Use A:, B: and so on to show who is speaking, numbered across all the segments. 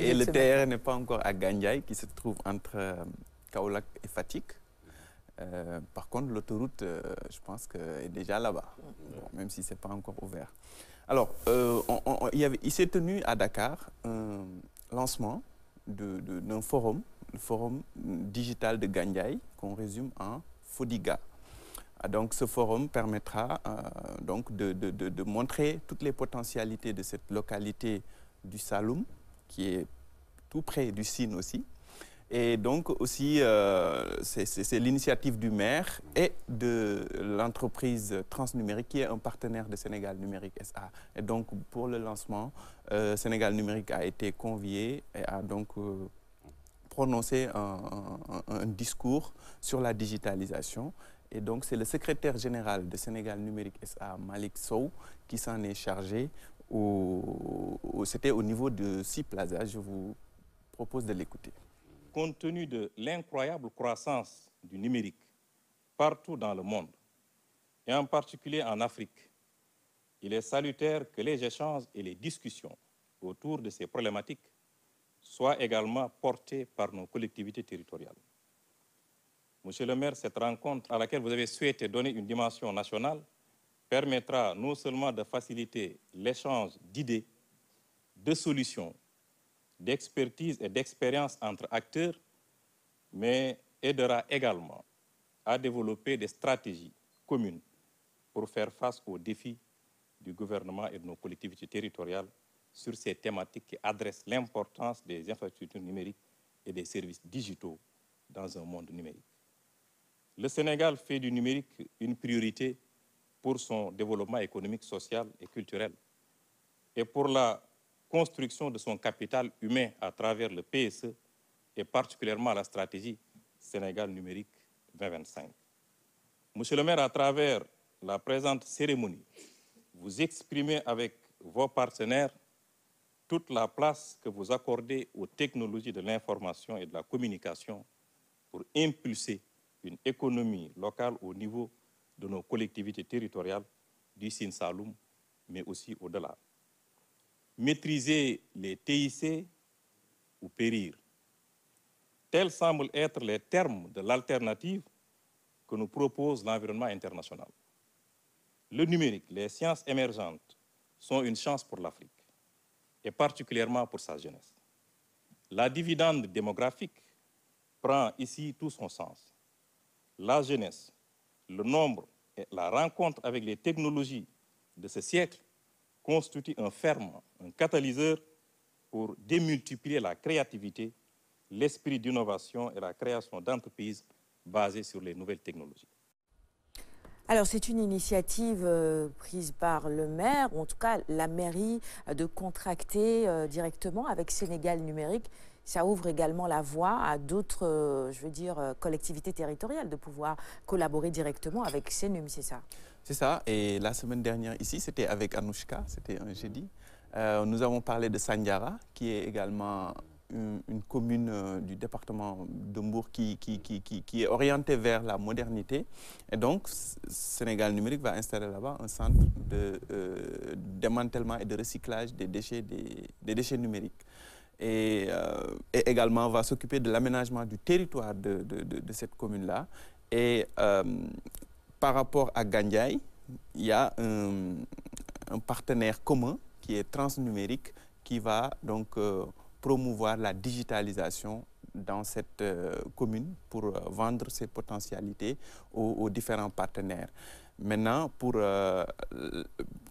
A: Et le TER n'est pas encore à Gandiaye, qui se trouve entre Kaolack et Fatick. Par contre, l'autoroute, je pense qu'elle est déjà là-bas, bon, même si ce n'est pas encore ouvert. Alors, il s'est tenu à Dakar un lancement d'un forum, le forum digital de Gandiaye, qu'on résume en FODIGA. Donc, ce forum permettra donc de montrer toutes les potentialités de cette localité du Saloum, qui est tout près du Sine aussi. Et donc aussi, c'est l'initiative du maire et de l'entreprise Transnumérique, qui est un partenaire de Sénégal Numérique SA. Et donc, pour le lancement, Sénégal Numérique a été convié et a donc prononcé un discours sur la digitalisation. Et donc, c'est le secrétaire général de Sénégal Numérique SA, Malik Sow, qui s'en est chargé. C'était au niveau de Ciplaza. Je vous propose de l'écouter.
B: Compte tenu de l'incroyable croissance du numérique partout dans le monde, et en particulier en Afrique, il est salutaire que les échanges et les discussions autour de ces problématiques soient également portés par nos collectivités territoriales. Monsieur le maire, cette rencontre à laquelle vous avez souhaité donner une dimension nationale permettra non seulement de faciliter l'échange d'idées, de solutions, d'expertise et d'expérience entre acteurs, mais aidera également à développer des stratégies communes pour faire face aux défis du gouvernement et de nos collectivités territoriales sur ces thématiques qui adressent l'importance des infrastructures numériques et des services digitaux dans un monde numérique. Le Sénégal fait du numérique une priorité pour son développement économique, social et culturel, et pour la construction de son capital humain à travers le PSE et particulièrement la stratégie Sénégal numérique 2025. Monsieur le maire, à travers la présente cérémonie, vous exprimez avec vos partenaires toute la place que vous accordez aux technologies de l'information et de la communication pour impulser une économie locale au niveau de nos collectivités territoriales du Sine Saloum, mais aussi au-delà. Maîtriser les TIC ou périr. Tels semblent être les termes de l'alternative que nous propose l'environnement international. Le numérique, les sciences émergentes sont une chance pour l'Afrique, et particulièrement pour sa jeunesse. La dividende démographique prend ici tout son sens. La jeunesse, le nombre et la rencontre avec les technologies de ce siècle constitue un ferment, un catalyseur pour démultiplier la créativité, l'esprit d'innovation et la création d'entreprises basées sur les nouvelles technologies.
C: Alors, c'est une initiative prise par le maire, ou en tout cas la mairie, de contracter directement avec Sénégal Numérique. Ça ouvre également la voie à d'autres, je veux dire, collectivités territoriales de pouvoir collaborer directement avec Sénum, c'est ça?
A: C'est ça, et la semaine dernière ici, c'était avec Anouchka, c'était un jeudi. Nous avons parlé de Sandiara, qui est également une commune du département de Mbour qui est orientée vers la modernité. Et donc, Sénégal Numérique va installer là-bas un centre de démantèlement et de recyclage des déchets numériques. Et également va s'occuper de l'aménagement du territoire de cette commune-là. Et par rapport à Gandiaye, il y a un partenaire commun qui est Transnumérique qui va donc promouvoir la digitalisation dans cette commune pour vendre ses potentialités aux différents partenaires. Maintenant, pour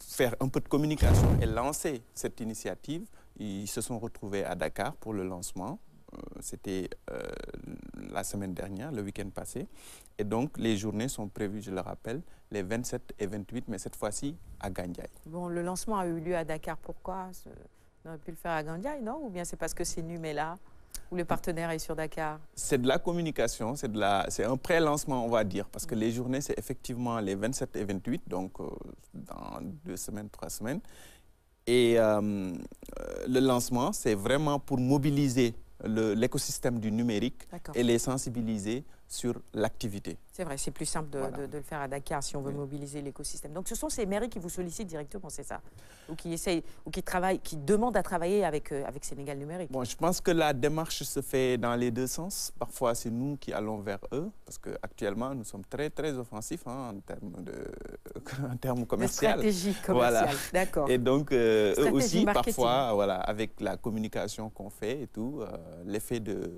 A: faire un peu de communication et lancer cette initiative, ils se sont retrouvés à Dakar pour le lancement. C'était la semaine dernière, le week-end passé. Et donc, les journées sont prévues, je le rappelle, les 27 et 28, mais cette fois-ci à Gandiaye.
C: Bon, le lancement a eu lieu à Dakar. Pourquoi on aurait pu le faire à Gandiaye, non? Ou bien c'est parce que Sénum est là, ou le partenaire est sur Dakar? C'est
A: de la communication, c'est un pré-lancement, on va dire, parce que les journées, c'est effectivement les 27 et 28, donc dans 2 semaines, 3 semaines. Et le lancement, c'est vraiment pour mobiliser l'écosystème du numérique et les sensibiliser sur l'activité.
C: C'est vrai, c'est plus simple de le faire à Dakar si on veut mobiliser l'écosystème. Donc ce sont ces mairies qui vous sollicitent directement, c'est ça? Ou qui essayent, ou qui travaillent, qui demandent à travailler avec Sénégal Numérique?
A: Bon, je pense que la démarche se fait dans les deux sens. Parfois, c'est nous qui allons vers eux, parce qu'actuellement, nous sommes très, très offensifs en termes commerciaux.
C: Stratégie commerciale,
A: voilà.
C: D'accord.
A: Et donc, eux aussi,
C: marketing.
A: parfois, voilà, avec la communication qu'on fait et tout, l'effet de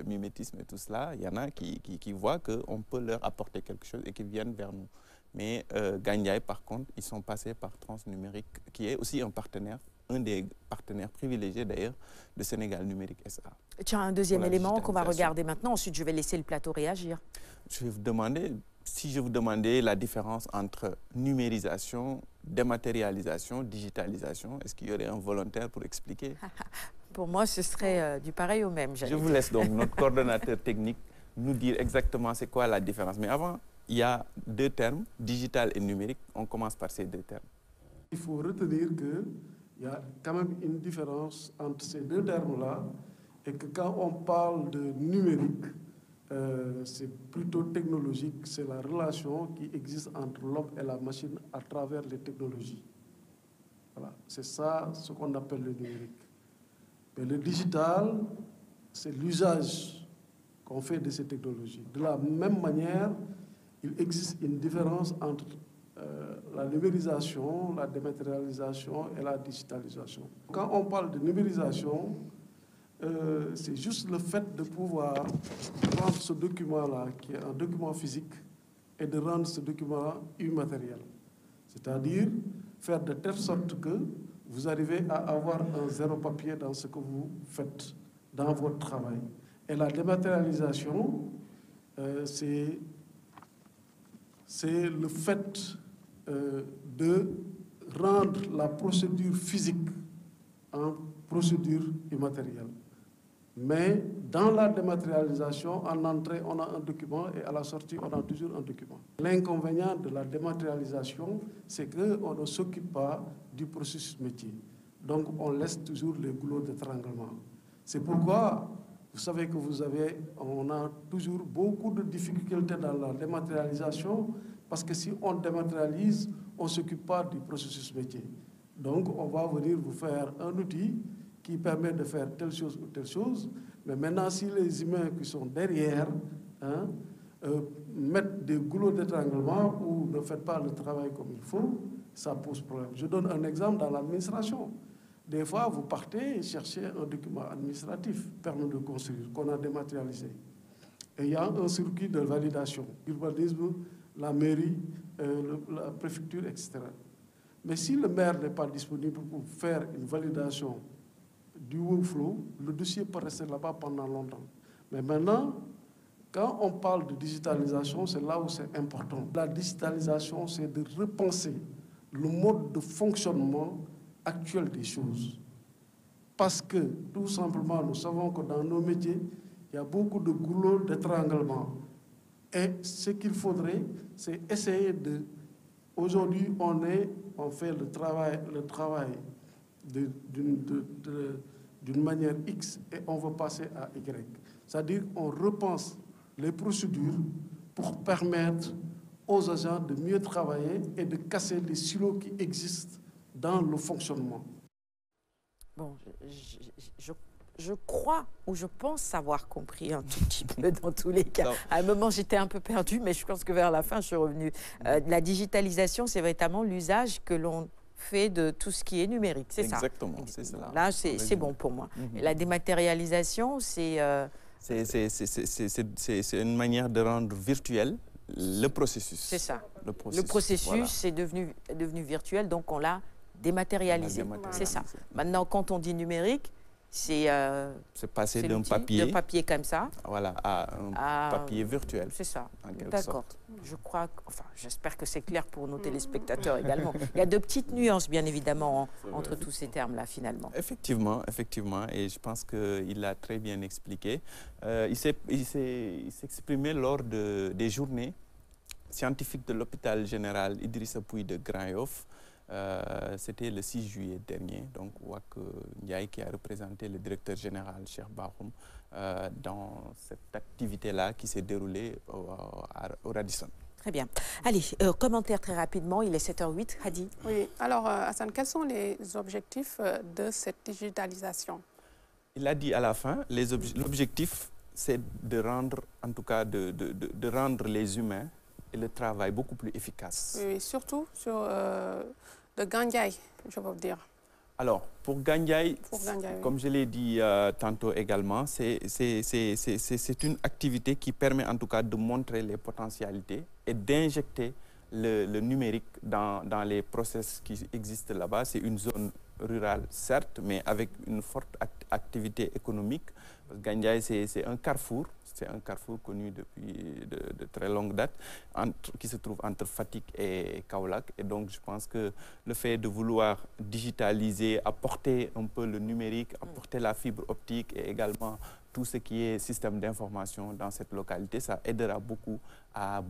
A: mimétisme et tout cela, il y en a qui voient qu'on peut leur apporter quelque chose et qui viennent vers nous. Mais Gandiaye, par contre, ils sont passés par Transnumérique, qui est aussi un partenaire, un des partenaires privilégiés d'ailleurs de Sénégal Numérique SA.
C: Tiens, un deuxième élément qu'on va regarder maintenant. Ensuite, je vais laisser le plateau réagir.
A: Je vais vous demander, si je vous demandais la différence entre numérisation, dématérialisation, digitalisation, est-ce qu'il y aurait un volontaire pour expliquer?
C: Pour moi, ce serait du pareil au même.
A: Je vous laisse donc notre coordonnateur technique nous dire exactement c'est quoi la différence. Mais avant, il y a deux termes, digital et numérique. On commence par ces deux termes.
D: Il faut retenir qu'il y a quand même une différence entre ces deux termes-là et que quand on parle de numérique, c'est plutôt technologique, c'est la relation qui existe entre l'homme et la machine à travers les technologies. Voilà, c'est ça ce qu'on appelle le numérique. Mais le digital, c'est l'usage qu'on fait de ces technologies. De la même manière, il existe une différence entre la numérisation, la dématérialisation et la digitalisation. Quand on parle de numérisation, c'est juste le fait de pouvoir prendre ce document-là, qui est un document physique, et de rendre ce document immatériel. C'est-à-dire faire de telle sorte que vous arrivez à avoir un zéro papier dans ce que vous faites, dans votre travail. Et la dématérialisation, c'est le fait de rendre la procédure physique en procédure immatérielle. Mais dans la dématérialisation, en entrée, on a un document et à la sortie, on a toujours un document. L'inconvénient de la dématérialisation, c'est qu'on ne s'occupe pas du processus métier. Donc, on laisse toujours les goulots d'étranglement. C'est pourquoi, vous savez que on a toujours beaucoup de difficultés dans la dématérialisation, parce que si on dématérialise, on ne s'occupe pas du processus métier. Donc, on va venir vous faire un outil qui permet de faire telle chose ou telle chose, mais maintenant, si les humains qui sont derrière mettent des goulots d'étranglement ou ne font pas le travail comme il faut, ça pose problème. Je donne un exemple dans l'administration. Des fois, vous partez chercher un document administratif, permis de construire, qu'on a dématérialisé. Et il y a un circuit de validation, urbanisme, la mairie, la préfecture, etc. Mais si le maire n'est pas disponible pour faire une validation du workflow, le dossier peut rester là-bas pendant longtemps. Mais maintenant, quand on parle de digitalisation, c'est là où c'est important. La digitalisation, c'est de repenser le mode de fonctionnement actuel des choses. Parce que, tout simplement, nous savons que dans nos métiers, il y a beaucoup de goulots d'étranglement. Et ce qu'il faudrait, c'est essayer de... Aujourd'hui, on fait le travail d'une manière X et on veut passer à Y. C'est-à-dire qu'on repense les procédures pour permettre aux agents de mieux travailler et de casser les silos qui existent dans le fonctionnement.
C: Bon, je crois ou je pense avoir compris un tout petit peu dans tous les cas. À un moment, j'étais un peu perdue, mais je pense que vers la fin, je suis revenue. La digitalisation, c'est véritablement l'usage que l'on fait de tout ce qui est numérique, c'est ça?
A: Exactement, c'est cela.
C: Là, c'est bon pour moi. Et la dématérialisation, c'est...
A: C'est une manière de rendre virtuel le processus.
C: C'est ça. Le processus voilà. C'est devenu virtuel, donc on l'a dématérialisé. C'est ça. Maintenant, quand on dit numérique, c'est
A: passer d'un
C: papier comme ça,
A: voilà, à un papier virtuel.
C: C'est ça. D'accord. Je crois, enfin, j'espère que c'est clair pour nos téléspectateurs également. Il y a de petites nuances, bien évidemment, entre tous ces termes-là, finalement.
A: Effectivement, effectivement, et je pense qu'il l'a très bien expliqué. Il s'est exprimé lors des journées scientifiques de l'hôpital général Idrissa Pouye de Grand Yoff. C'était le 6 juillet dernier, donc Wak Ndiaye qui a représenté le directeur général Cheikh Bakhoum dans cette activité-là qui s'est déroulée au Radisson.
C: Très bien. Allez, commentaire très rapidement, il est 7h08. Hadi.
E: Oui, alors Hassan, quels sont les objectifs de cette digitalisation?
A: Il a dit à la fin, l'objectif c'est de rendre, en tout cas, de rendre les humains et le travail beaucoup plus efficace.
E: Oui, surtout sur de Gandiaye, je veux dire.
A: Alors, pour Gandiaye, comme
E: oui.
A: je l'ai dit tantôt également, c'est une activité qui permet en tout cas de montrer les potentialités et d'injecter le numérique dans les process qui existent là-bas. C'est une zone rurale, certes, mais avec une forte activité économique. Gandiaye, c'est un carrefour. C'est un carrefour connu depuis de très longue date, qui se trouve entre Fatick et Kaolack. Et donc, je pense que le fait de vouloir digitaliser, apporter un peu le numérique, apporter la fibre optique et également tout ce qui est système d'information dans cette localité, ça aidera beaucoup à booster